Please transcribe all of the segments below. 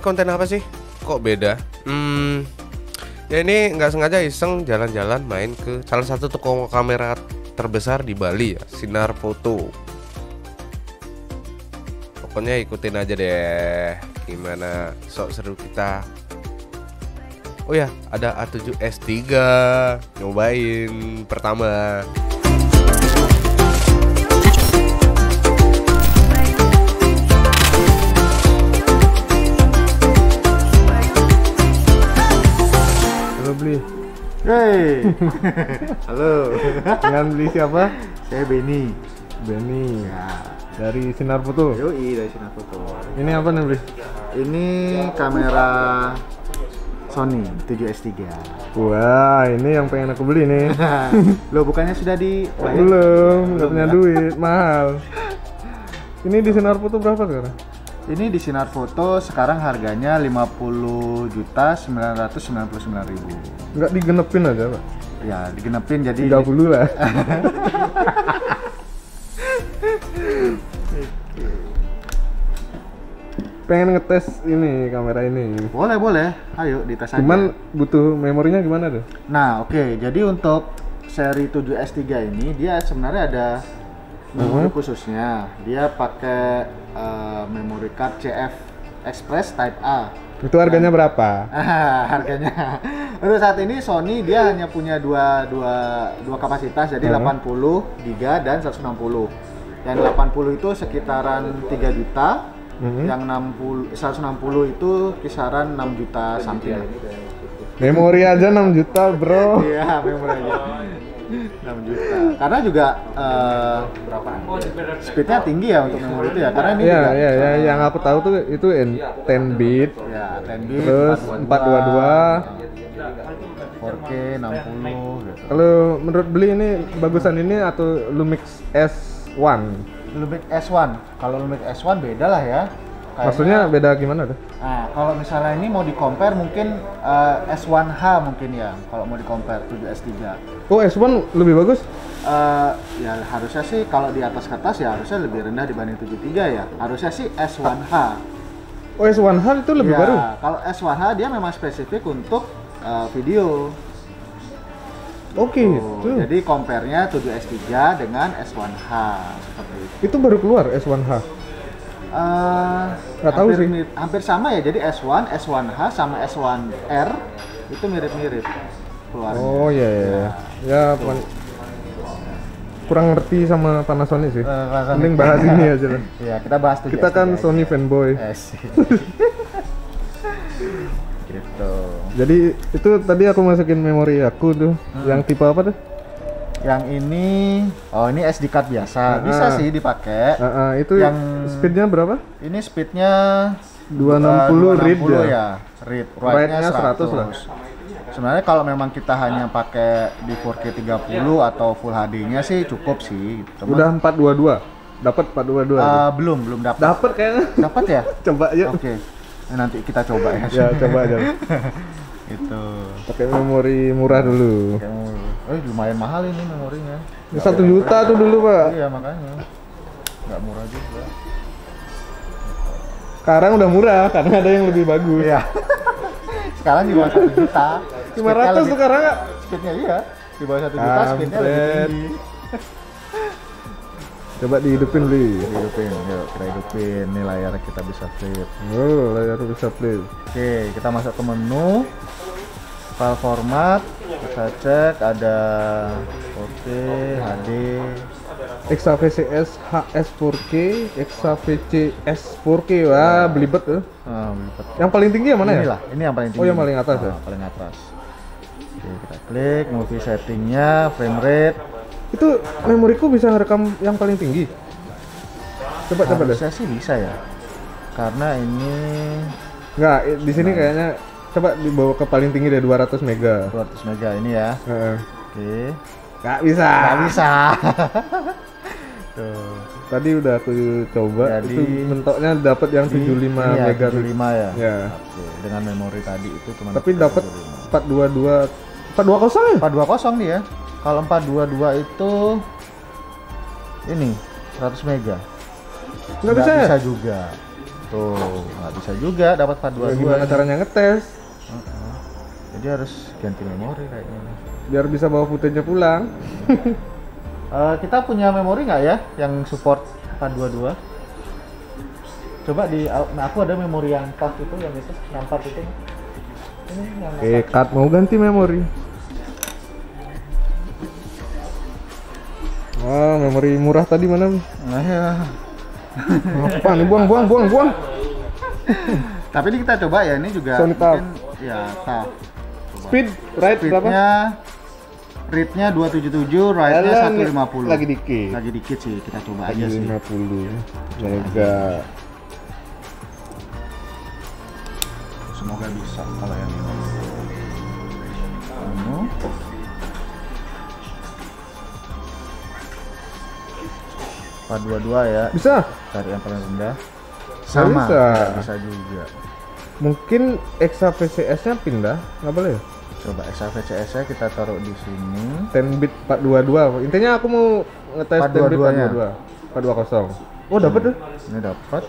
konten apa sih? Kok beda? Ya ini nggak sengaja iseng jalan-jalan main ke salah satu toko kamera terbesar di Bali ya, Sinar Foto. Pokoknya ikutin aja deh gimana sok seru kita. Oh ya, ada A7S3 nyobain pertama. Beli. Hey. Halo. Dengan beli siapa? Saya Benny. Benny. Ya. Dari Sinar Foto. Yoi, dari Sinar Foto. Ini apa nih beli? Ini kamera Sony 7S3. Wah, ini yang pengen aku beli nih. Loh, bukannya sudah dibayar? Belum, nggak punya duit, mahal. Ini di Sinar Foto berapa sekarang? Ini di Sinar Foto sekarang harganya 50.999.000. Nggak digenepin aja, Pak? Ya, digenepin jadi 30 lah. Pengen ngetes ini kamera ini. Boleh. Ayo dites aja. Cuman butuh memorinya gimana tuh? Nah, oke. Jadi untuk seri 7S3 ini dia sebenarnya ada memori khususnya. Dia pakai memory card CF Express Type A. Itu harganya berapa? Harganya untuk saat ini Sony dia hanya punya dua kapasitas, jadi 80 GB dan 160. Yang 80 itu sekitaran 3 juta, yang 160 itu kisaran 6 juta something. Memori aja 6 juta, bro. Iya, memori aja 6 juta. Karena juga speednya tinggi ya untuk memori itu ya. Karena ini ya, yang aku tahu tuh itu 10 bit. Ya, 10 bit. Terus 422. 4K 60 gitu. Kalau menurut beli ini bagusan ini atau Lumix S1? Lumix S1. Kalau Lumix S1 beda lah ya. Kayaknya, maksudnya beda gimana tuh? Nah, kalau misalnya ini mau di-compare mungkin S1H mungkin ya. Kalau mau di-compare 7S3. Oh, S1 lebih bagus? Ya harusnya sih kalau di atas kertas ya harusnya lebih rendah dibanding 73 ya. Harusnya sih S1H. Oh, S1H itu lebih ya, baru? Kalau S1H dia memang spesifik untuk video. Oke, Tuh, jadi compare-nya 7S3 dengan S1H seperti itu. Itu baru keluar S1H? Nggak tahu sih. Hampir sama ya, jadi S1, S1H sama S1R itu mirip-mirip keluarnya. Oh iya. Ya, kurang ngerti sama Panasonic sih. Mending bahas ini aja lah. Iya, kita bahas 7S3. Kita kan Sony fanboy. Gitu. Jadi itu tadi aku masukin memori aku tuh. Yang tipe apa tuh? Yang ini, ini SD card biasa, bisa sih dipakai. Itu yang speednya berapa? Ini speednya 260 read ya. Read, write-nya 100 lah. Sebenarnya kalau memang kita hanya pakai di 4K 30 atau Full HD-nya sih cukup sih. Gitu. Udah 422. Dapat 422. Belum dapat. Dapat kayaknya. Dapat ya? Coba aja. Oke. Nanti kita coba ya. Ya, coba aja. Itu. Pakai memori murah dulu. Lumayan mahal ini memorinya. 1 juta tuh dulu, Pak. Iya, makanya. Nggak murah juga. Sekarang udah murah karena ada yang lebih bagus. Iya. Sekarang di bawah 1 juta. 500 sekarang nggak? Speednya iya. Di bawah 1 juta speednya lebih tinggi. Coba dihidupin beli. Hidupin, yuk kita hidupin. Ini layar kita bisa flip. Oh, layar bisa flip. Oke, kita masuk ke menu. File format, kita cek ada 4K, HD, XAVCS HS 4K, XAVCS 4K. Wah, belibet tuh. Yang paling tinggi yang mana ya? Ini yang paling tinggi. Oh, yang paling atas ya? Paling atas. Oke, kita klik movie settingnya, frame rate. Itu memoriku bisa ngerekam yang paling tinggi. Coba deh. Harusnya sih bisa ya. Karena ini enggak, di sini kayaknya coba dibawa ke paling tinggi deh 200 mega. 200 mega ini ya. Oke. Nggak bisa. Tuh. Tadi udah aku coba. Jadi, itu mentoknya dapat yang 75 ya, mega. 75 ya. Ya. Oke. Dengan memori tadi itu cuma. Tapi dapat 420 ya? 420 nih ya. Kalau 422 itu ini 100 mega. Nggak bisa ya? Bisa juga. Tuh, nggak bisa juga dapat 422. Gimana caranya ngetes? Jadi harus ganti memori kayaknya. Biar bisa bawa footage pulang. Kita punya memori nggak ya yang support 422? Coba di, nah aku ada memori yang pas itu, yang itu, yang part itu. Ini yang Oke, cut mau ganti memori. Wah, memori murah tadi mana? Nah, ya. Apa nih? Buang. Tapi ini kita coba ya, ini juga Sony TAF. ya TAF. Speed rate berapa? Rate-nya 277, ride-nya 150. Lagi dikit. Lagi dikit sih, kita coba Lagi aja sih. 50 mega. Semoga bisa kalau yang ini. Anu. 422 ya. Bisa? Cari yang paling rendah. Nggak Sama. bisa. Nggak bisa juga. Mungkin Exa VCS-nya pindah, nggak boleh? Coba XAVCS-nya kita taruh di sini. 10 bit 422. Intinya aku mau ngetes 10 bit 422-nya. 422. 420. Oh, dapat tuh. Ini dapat.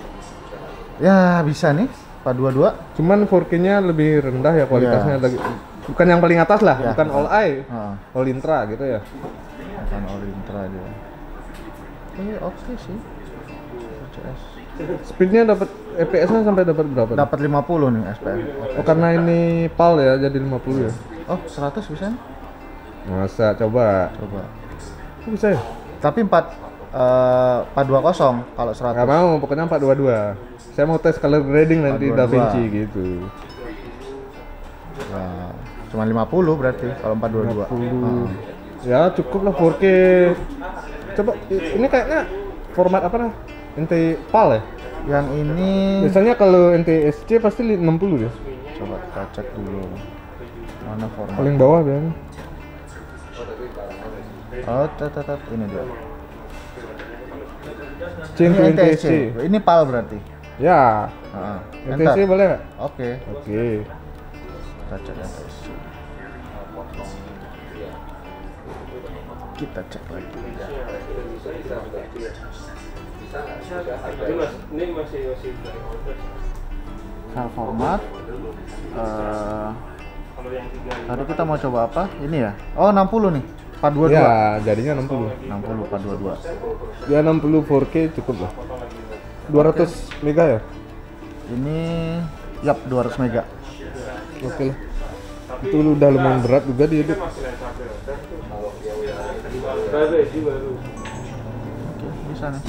Ya, bisa nih. 422. Cuman 4K-nya lebih rendah ya kualitasnya lagi. Bukan yang paling atas lah, Ya, bukan all eye, Heeh. all intra gitu ya. Akan all intra dia. Ini oke sih. VCS. Speednya dapat FPS-nya sampai dapat berapa? Dapat 50 nih SPM. Oh, karena ini PAL ya, jadi 50 ya. Oh, 100 bisa nih? Masa coba. Coba. Kok bisa ya? Tapi 420 kalau 100. Nggak mau, pokoknya 422. Saya mau tes color grading nanti 422. DaVinci gitu. Nah, cuma 50 berarti kalau 422. 50. Ya cukup lah 4K. Coba ini kayaknya format apa nah? NT PAL ya? Yang ini Biasanya kalau NTSC pasti 60 deh. coba kita cek dulu. Mana format? Paling bawah biasanya. Oh, tetap ini dia. Change to Ini NTSC. Ini PAL berarti. Ya. Heeh. NTSC boleh nggak? Oke. Oke. Kita cek NTSC. Kita cek lagi. Ini masih File format. Tadi kita mau coba apa? Ini ya? Oh, 60 nih. 422. Ya, jadinya 60. 60 422. Ya 60 4K cukup lah. 200 mega ya? Ini yap 200 mega. Oke lah. Itu udah lumayan berat juga di edit. Bisa nih.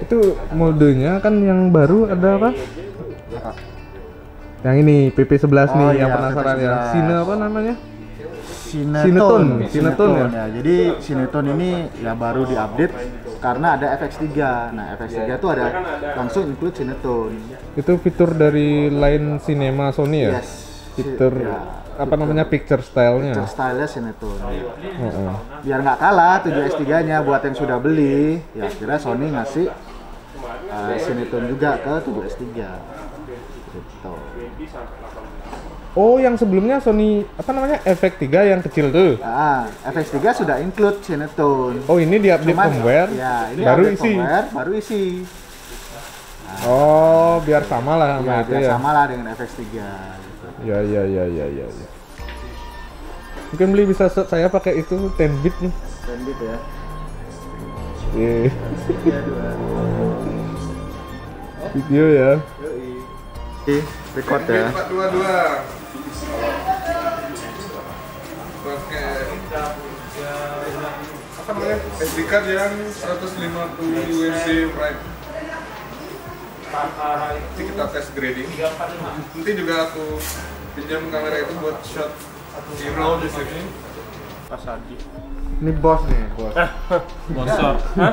Itu moldenya kan yang baru ada apa? Yang ini PP11 nih, yang iya, penasaran ya. PP11. Sine apa namanya? Cineton. Cineton ya? Jadi Cineton ini ya baru diupdate karena ada FX3. Nah, FX3 itu ada langsung include Cineton. Itu fitur dari line Cinema Sony ya? Yes. Fitur Ya, apa namanya picture style-nya? picture style-nya Cineton. Heeh. Biar nggak kalah 7S3-nya buat yang sudah beli, ya kira Sony ngasih Cineton juga ke 7S3. Gitu. Oh, yang sebelumnya Sony apa namanya FX3 yang kecil tuh. FX3 sudah include Cineton. Oh, ini di update Cuman, firmware, ya, ini baru update isi. firmware, baru isi. Oh, biar sama lah sama Ya, itu biar ya. sama lah dengan FX3. Gitu. Ya. Mungkin beli bisa saya pakai itu 10 bit nih. 10 bit ya. Iya. Iya, dua. Video ya. Oke, record ya. 422. Pakai apa namanya? SD card yang 150 USD write. Nanti kita tes grading. Nanti juga aku pinjam kamera itu buat shot hero di sini. Pas pagi. Ini bos nih, bos. Bosor. Hah?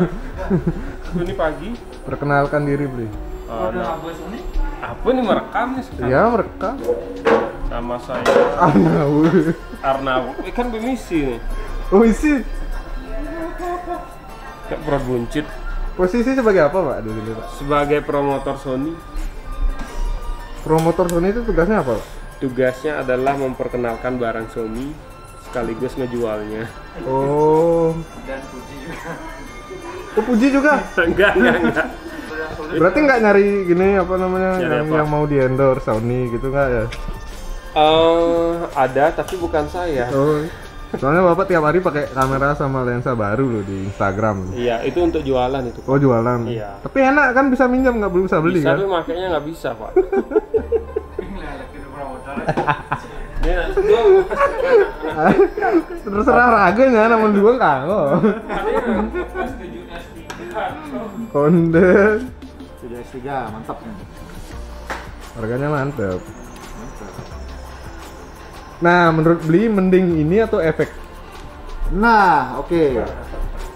Ini pagi. Perkenalkan diri, beli. Apa nih merekamnya sekarang? Iya, mereka. Nama saya Arnaud. Arnaud. Ini kan bemisi nih. Oh, isi. Kayak pernah buncit. Posisi sebagai apa, Pak? Dulu, Pak. Sebagai promotor Sony, Promotor Sony itu tugasnya apa, Pak? tugasnya adalah memperkenalkan barang Sony sekaligus ngejualnya. Oh. Oh, Fuji juga? Enggak. Berarti nggak nyari gini apa namanya Nyari apa? yang mau di endorse Sony gitu nggak ya? Ada tapi bukan saya. Oh, soalnya bapak tiap hari pakai kamera sama lensa baru loh di Instagram. Iya, itu untuk jualan itu. Oh, jualan. Iya. Tapi enak kan bisa minjam, nggak belum bisa beli Bisa, kan? tapi makanya nggak bisa, Pak. Dia dua. Terserah raganya, namun dua kanggo. Konde. 7S3 mantap nih. Harganya mantap. Nah, menurut beli mending ini atau efek? Nah, oke.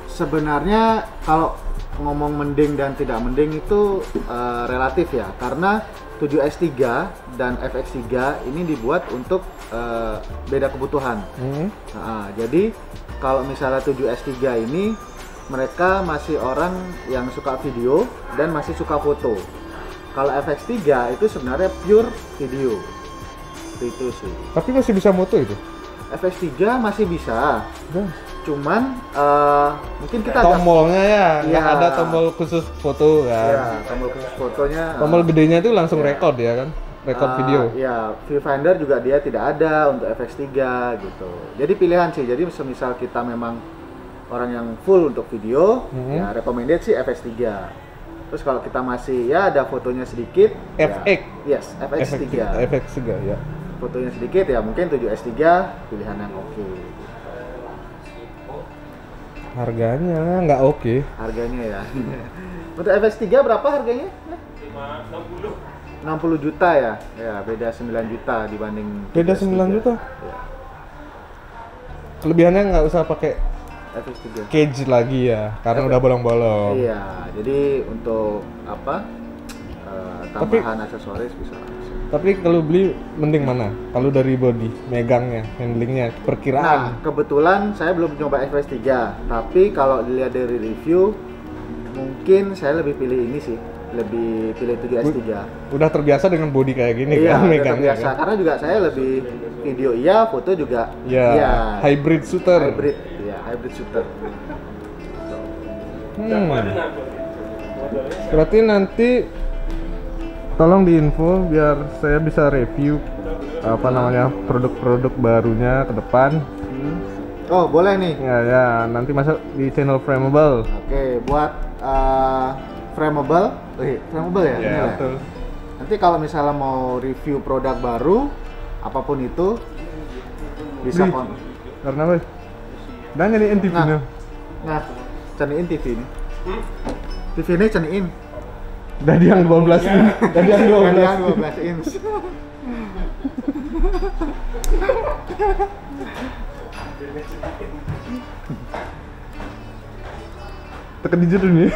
Sebenarnya kalau ngomong mending dan tidak mending itu relatif ya, karena 7S3 dan FX3 ini dibuat untuk beda kebutuhan. Nah, jadi kalau misalnya 7S3 ini mereka masih orang yang suka video dan masih suka foto. Kalau FX3 itu sebenarnya pure video. Itu sih. Tapi masih bisa moto itu? FX3 masih bisa. Cuman mungkin kita Tombolnya ya, Iya. yang ada tombol khusus foto ya, kan. tombol khusus fotonya. Tombol gedenya itu langsung record ya kan? Record video. Ya, viewfinder juga dia tidak ada untuk FX3 gitu. Jadi pilihan sih. Jadi semisal kita memang orang yang full untuk video, ya recommended sih FX3. Terus kalau kita masih ya ada fotonya sedikit, FX. ya, yes, FX3. FX juga ya. Fotonya sedikit ya mungkin 7S3 pilihan yang oke. Harganya nggak oke. Harganya ya. Untuk FX3 berapa harganya? 60 juta ya. Ya, beda 9 juta dibanding Beda 7S3. 9 juta? Ya, Kelebihannya nggak usah pakai FX3. cage lagi ya, karena udah bolong-bolong. Iya, jadi untuk apa? Tambahan aksesoris bisa langsung. Tapi kalau beli mending mana? Kalau dari body, megangnya, handlingnya, Nah, perkiraan. kebetulan saya belum coba FX3, tapi kalau dilihat dari review, mungkin saya lebih pilih ini sih, lebih pilih 7S3. Udah terbiasa dengan body kayak gini Iya, kan udah megangnya. terbiasa. Kan? Karena juga saya lebih video iya, foto juga Ya, iya. hybrid shooter. Hybrid, ya, hybrid shooter. Berarti nanti tolong diinfo biar saya bisa review apa namanya produk-produk barunya ke depan. Oh, boleh nih. Ya, nanti masuk di channel Frameable. Oke, buat Frameable, Frameable ya? Ini ya? betul. Nanti kalau misalnya mau review produk baru, apapun itu, bisa Beli. Karena apa? Dan nyariin TV Nah. nya. Nah, caniin TV ini. TV ini caniin. Dari yang 12 ini. Dari yang 12. Yang 12 inch. Tekan di judul nih.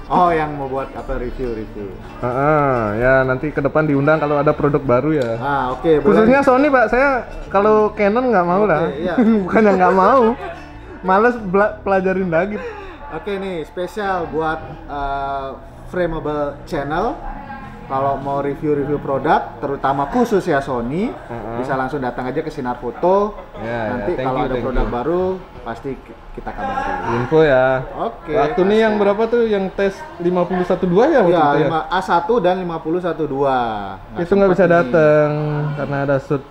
Oh, yang mau buat apa review. Ya nanti ke depan diundang kalau ada produk baru ya. Ah, oke, boleh. Khususnya Sony Pak, saya kalau Canon nggak mau lah. Oke, iya. Bukannya nggak mau, males pelajarin lagi. Oke nih, spesial buat Frameable Channel. Kalau mau review-review produk, terutama khusus ya Sony, bisa langsung datang aja ke Sinar Foto. Ya, Nanti thank kalau you, ada thank produk you. baru, pasti kita kabari. Info ya. Oke. Waktu nih yang berapa tuh yang tes 512 ya waktu Ya, itu ya? 5A1 dan 512. Itu nggak bisa datang karena ada shoot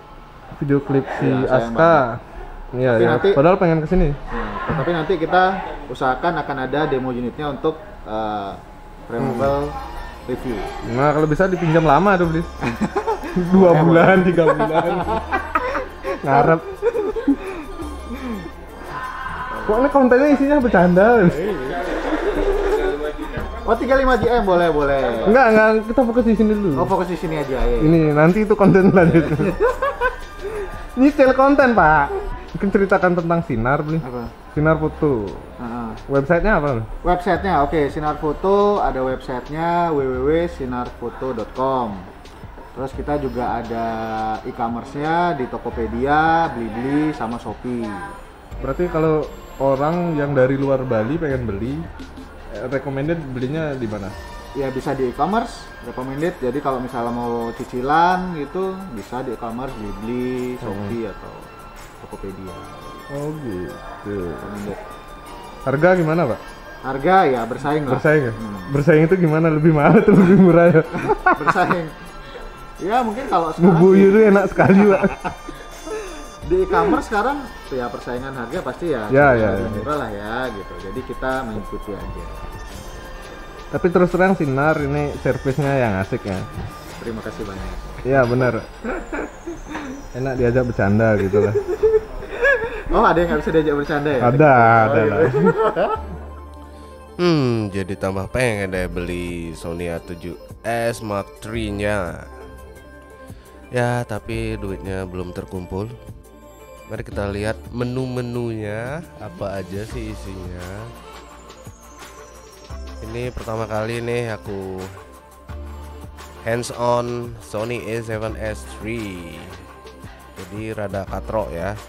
video klip si Iya, sayang Aska. Iya Tapi ya. nanti- Padahal pengen kesini. Nah, tapi nanti kita usahakan akan ada demo unitnya untuk Frameable review. Nah kalau bisa dipinjam lama tuh beli. 2 bulan, 3 bulan. Ngarep. Kok ini kontennya isinya bercanda? Oh, 35 GM boleh. Enggak, kita fokus di sini dulu. Oh, fokus di sini aja ya. Ini nanti itu konten lanjutnya. Ini channel konten, Pak. Mungkin ceritakan tentang Sinar, beli. Apa? Sinar Foto. Websitenya apa? Websitenya, oke, Sinar Foto ada websitenya www.sinarfoto.com. Terus kita juga ada e-commerce-nya di Tokopedia, Blibli, sama Shopee. Berarti kalau orang yang dari luar Bali pengen beli, recommended belinya di mana? Ya bisa di e-commerce, recommended. Jadi kalau misalnya mau cicilan gitu, bisa di e-commerce, Blibli, Shopee atau Tokopedia. Oh gitu. Recommended. Harga gimana, Pak? Harga ya bersaing lah. Bersaing ya? Bersaing itu gimana? Lebih mahal atau lebih murah ya? Bersaing. Ya mungkin kalau sekarang Bumbu itu enak sekali, Pak. di e-commerce sekarang ya persaingan harga pasti ya, lebih murah lah ya gitu. Jadi kita mengikuti aja. Tapi terus terang Sinar ini servisnya yang asik ya. Terima kasih banyak. Iya benar. Enak diajak bercanda gitu lah. Oh ada yang nggak bisa diajak bercanda ya? Ada lah. Jadi tambah pengen deh beli Sony A7S Mark III nya. Ya tapi duitnya belum terkumpul. Mari kita lihat menu-menunya apa aja sih isinya. Ini pertama kali nih aku hands on Sony A7S III. Jadi rada katrok ya.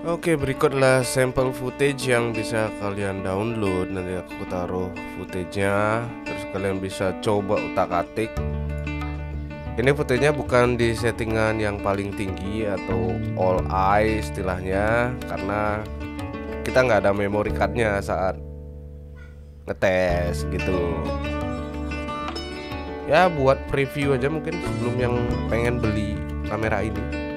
Oke, berikutlah sampel footage yang bisa kalian download. Nanti aku taruh footage-nya, terus kalian bisa coba utak-atik. Ini footage-nya bukan di settingan yang paling tinggi atau all eye istilahnya, karena kita nggak ada memory card-nya saat ngetes gitu. Ya buat preview aja mungkin sebelum yang pengen beli kamera ini.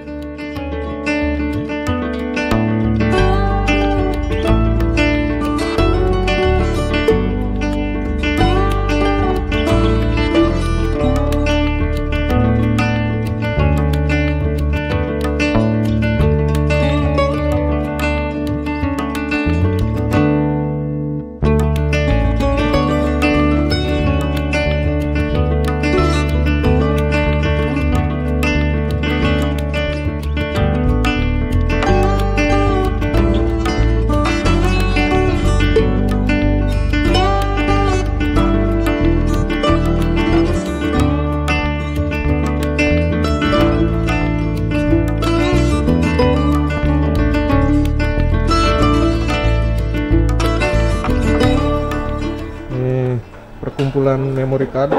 Perkumpulan memory card.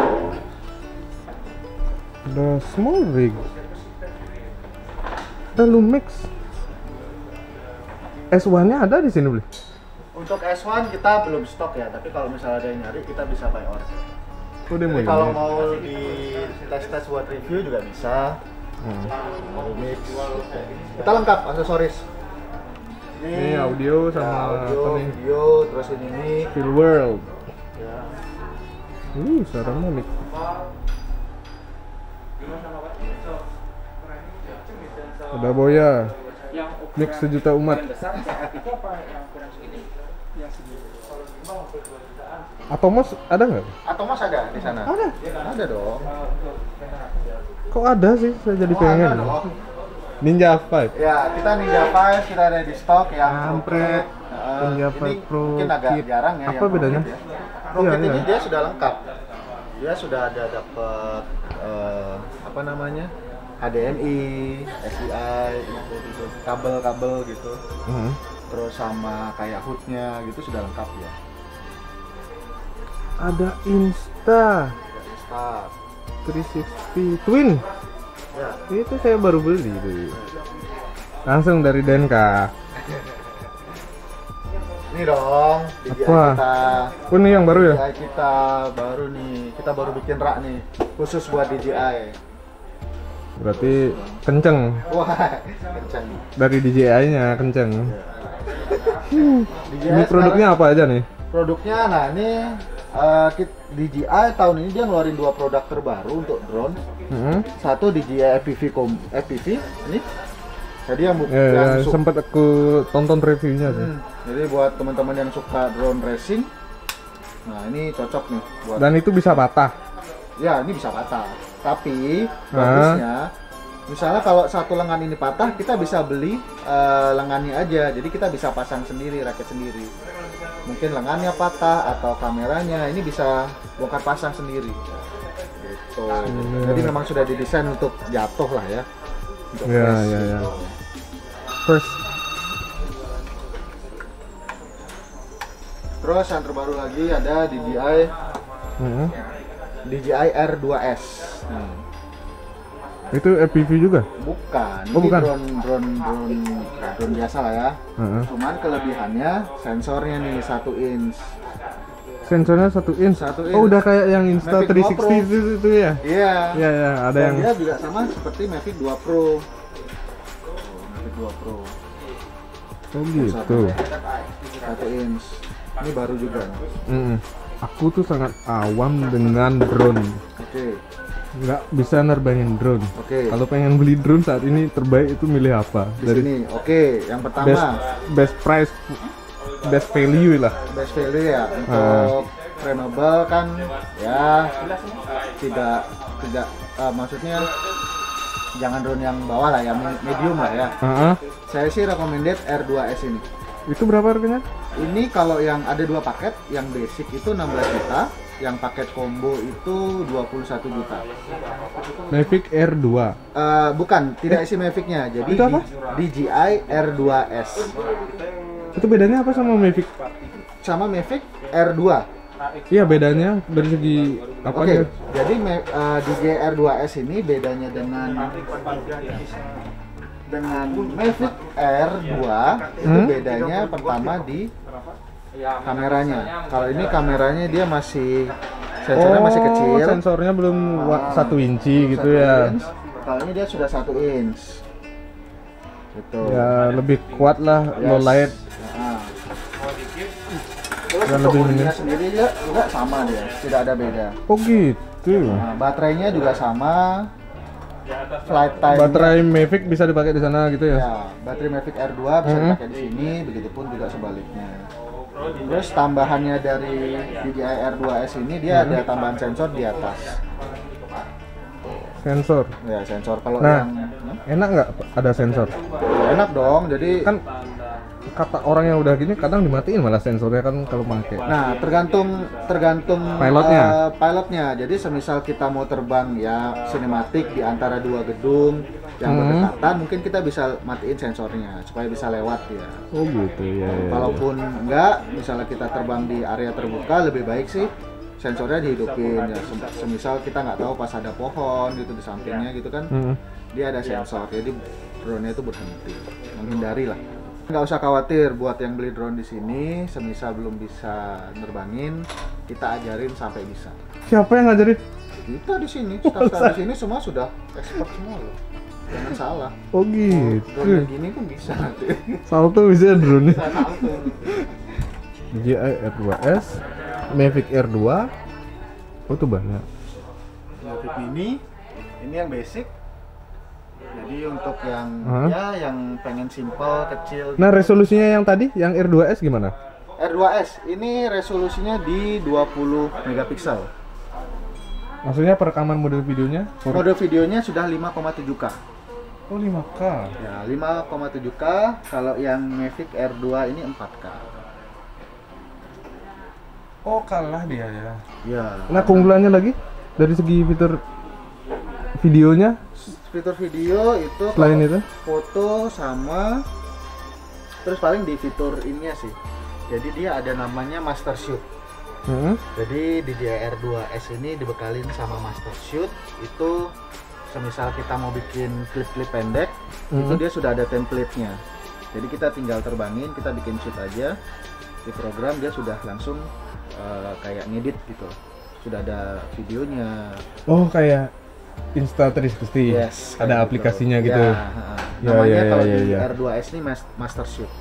Ada small rig. Ada Lumix. S1 nya ada di sini beli. Untuk S1 kita belum stok ya, tapi kalau misalnya ada yang nyari kita bisa buy order. Jadi kalau mau di tes buat review juga bisa. Lumix. Kita lengkap aksesoris. Ini audio sama audio, apa nih? video, terus ini Feel World. ya. Ceramic. Ada Boya. Mix sejuta umat. Atomos ada nggak? Atomos ada di sana. Ada dong. Kok ada sih? Saya jadi pengen. Ada dong. Ninja 5. Ya, kita Ninja 5 kita ada di stok yang Kampret. Ninja 5 ini Pro mungkin agak Kit. jarang ya. Apa bedanya? Pro Kit Iya, ini iya. dia sudah lengkap. Dia sudah ada dapat apa namanya? HDMI, SDI, gitu, kabel-kabel gitu. Terus sama kayak hoodnya gitu sudah lengkap ya. Ada Insta Start. 360 Twin. Ya. Itu saya baru beli tuh. Langsung dari Denka. Ini dong, DJI Apa? kita. Oh, ini yang baru ya? DJI kita baru nih. Kita baru bikin rak nih, khusus buat DJI. Berarti kenceng. Wah, kencang nih. Dari DJI-nya kenceng. DJI Ini produknya apa aja nih? Produknya, nah ini DJI tahun ini dia ngeluarin 2 produk terbaru untuk drone. Satu DJI FPV ini. Jadi yang sempat aku tonton reviewnya sih. Jadi buat teman-teman yang suka drone racing, nah ini cocok nih buat. Dan itu bisa patah. Ya ini bisa patah. Tapi bagusnya, misalnya kalau satu lengan ini patah, kita bisa beli lengannya aja. Jadi kita bisa pasang sendiri, rakit sendiri. Mungkin lengannya patah atau kameranya, ini bisa bongkar pasang sendiri. Gitu. Jadi memang sudah didesain untuk jatuh lah ya. Untuk crash, gitu. First. Terus yang terbaru lagi ada DJI R2S. Itu FPV juga? Bukan, Oh, ini bukan. drone biasa lah ya. Cuman kelebihannya sensornya nih 1 inch. Sensornya 1 inch. 1 inch. Oh, udah kayak yang Mavic 2 Pro. Insta360 itu ya? Iya. Iya, ada Dan yang dia juga sama seperti Mavic 2 Pro. Mavic 2 Pro. oh gitu. 1 inch. Ini baru juga. Aku tuh sangat awam dengan drone. Oke. Nggak bisa nerbangin drone. Oke. Kalau pengen beli drone saat ini terbaik itu milih apa? Di sini. Oke, yang pertama best price, best value lah. best value ya untuk frameable kan ya tidak maksudnya jangan drone yang bawah lah ya, medium lah ya. Saya sih recommended R2S ini. Itu berapa harganya? Ini kalau yang ada 2 paket, yang basic itu 16 juta, yang paket combo itu 21 juta. Mavic R2. Bukan, tidak isi Mavic-nya. Jadi Itu apa? DJI R2S Itu bedanya apa sama Mavic? sama Mavic R2. Iya, bedanya dari segi apa Oke, ya? jadi DJI R2S ini bedanya dengan Mavic R2 itu bedanya pertama di kameranya. Kalau ini kameranya dia masih sensornya masih kecil. Sensornya belum 1 inci gitu 1 ya. inch. Kalau ini dia sudah 1 inch. Gitu. Ya lebih kuat lah, low light. Nah. Terus Dan untuk lebih bodinya sendiri juga sama dia, tidak ada beda. Oh gitu. Nah, baterainya juga sama. Flight time Baterai Mavic bisa dipakai di sana gitu ya? ya, baterai Mavic R2 bisa dipakai di sini, begitupun juga sebaliknya. Terus tambahannya dari DJI R2S ini dia ada tambahan sensor di atas. Sensor. Ya, sensor kalau Nah, yang enak nggak ada sensor? enak dong. Jadi Kan kata orang yang udah gini kadang dimatiin malah sensornya kan kalau pakai. nah, tergantung Pilotnya? pilotnya. Jadi semisal kita mau terbang ya sinematik di antara 2 gedung yang berdekatan, mungkin kita bisa matiin sensornya supaya bisa lewat ya. Oh gitu ya. Kalaupun enggak, misalnya kita terbang di area terbuka, lebih baik sih sensornya dihidupin ya. Semisal kita nggak tahu pas ada pohon gitu di sampingnya gitu kan, dia ada sensor. Jadi drone-nya itu berhenti, menghindari lah. Nggak usah khawatir buat yang beli drone di sini, semisal belum bisa nerbangin, kita ajarin sampai bisa. Siapa yang ngajarin? Kita di sini, staff-staff di sini semua sudah expert semua loh. Jangan salah. Oh gitu. Drone yang gini pun bisa nanti. Salto bisa drone. Saya tahu tuh. DJI R2S, Mavic R2. Oh tuh banyak. Mavic Mini, ini yang basic. Jadi untuk yang ya yang pengen simple, kecil. Nah resolusinya yang tadi, yang R2S gimana? R2S ini resolusinya di 20 megapiksel. Maksudnya perekaman mode videonya? Mode videonya sudah 5,7K. Oh 5K. Ya, 5,7K. Kalau yang Mavic R2 ini 4K. Oh kalah dia ya. Ya. Nah keunggulannya lagi dari segi fitur videonya Fitur video itu selain kalau itu? foto sama, terus paling di fitur ininya sih. Jadi dia ada namanya Master Shoot. Jadi di DJI R2S ini dibekalin sama Master Shoot. Itu semisal kita mau bikin klip-klip pendek, itu dia sudah ada template-nya. Jadi kita tinggal terbangin, kita bikin shoot aja di program, dia sudah langsung kayak ngedit gitu. Sudah ada videonya. Oh kayak Insta360. Yes, ada kayak aplikasinya gitu. Ya, namanya ya, kalau ya, di ya. R2S ini Master Shoot.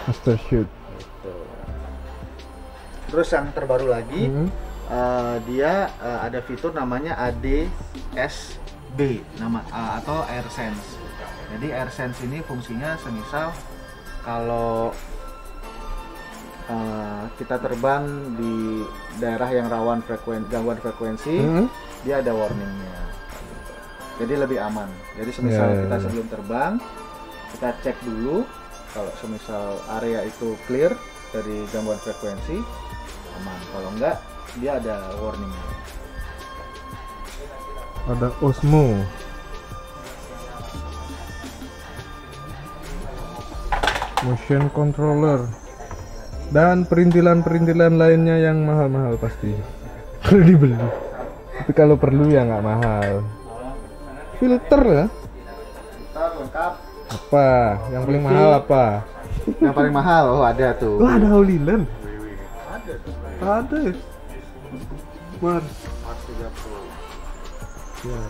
Master Shoot. Gitu. Terus yang terbaru lagi, dia ada fitur namanya ADS-B atau AirSense. Jadi AirSense ini fungsinya semisal kalau kita terbang di daerah yang rawan gangguan frekuensi, dia ada warningnya. Jadi lebih aman. Jadi semisal Ya, ya, kita ya. sebelum terbang, kita cek dulu kalau semisal area itu clear dari gangguan frekuensi, aman. Kalau enggak, dia ada warningnya. Ada Osmo. Motion controller. Dan perintilan-perintilan lainnya yang mahal-mahal pasti. Perlu dibeli. Tapi kalau perlu ya nggak mahal. Filter ya? Kita lengkap. Apa? Yang paling mahal apa? Yang paling mahal, oh ada tuh. Wah, ada Holy Land. Ada tuh. Ada. Mars. Mars 30. Ya.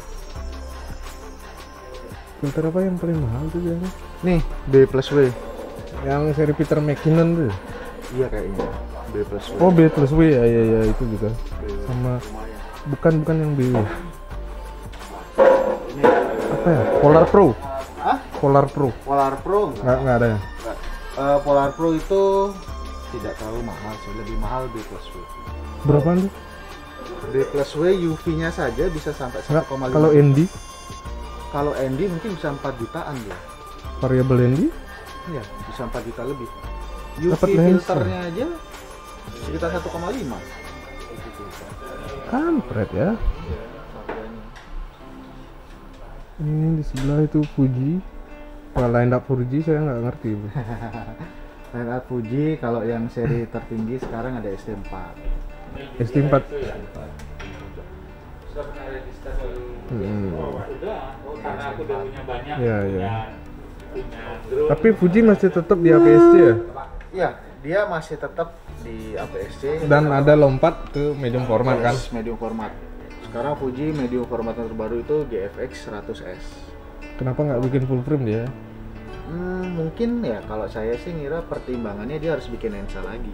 Filter apa yang paling mahal tuh biasanya? Nih, B plus W. Yang seri Peter McKinnon tuh. Iya kayaknya. B plus W. Oh, B plus W ya, ya itu juga. Sama bukan yang B. Apa ya? Polar Pro. Ah? Polar Pro. Polar Pro enggak? Nggak ada ya? Polar Pro itu tidak terlalu mahal sih, lebih mahal B plus W. Berapaan tuh? B plus W UV-nya saja bisa sampai Nggak, 1,5. kalau ND, Kalau ND mungkin bisa 4 jutaan ya. variabel ND, Iya, bisa 4 juta lebih. UV Dapat lensa. filternya aja sekitar 1,5. kampret ya. Ini di sebelah itu Fuji. Wah, line up Fuji saya nggak ngerti. Bu. Line up Fuji kalau yang seri tertinggi sekarang ada SD4. ST4. Karena aku udah punya banyak. Ya, ya. Punya drone. Tapi Fuji masih tetap di APS-C ya? Iya, dia masih tetap di APS-C Dan ada lompat ke medium format kan? medium format. Sekarang Fuji medium format yang terbaru itu GFX 100S. Kenapa nggak bikin full frame dia? Mungkin ya kalau saya sih ngira pertimbangannya dia harus bikin lensa lagi.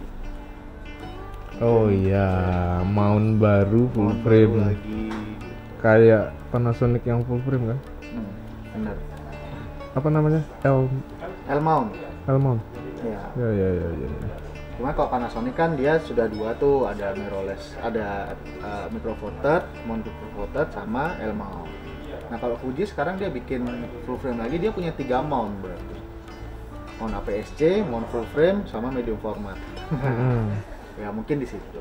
Oh iya, mount baru full Mount baru frame. lagi. Kayak Panasonic yang full frame kan? Bener. Apa namanya? L L-mount. mount. Ya. Ya. Cuma kalau Panasonic kan dia sudah dua tuh, ada mirrorless, ada micro four third, mount four third sama L-mount. Nah kalau Fuji sekarang dia bikin full frame lagi, dia punya 3 mount berarti. Mount APS-C, mount full frame, sama medium format. Hmm. Ya mungkin di situ.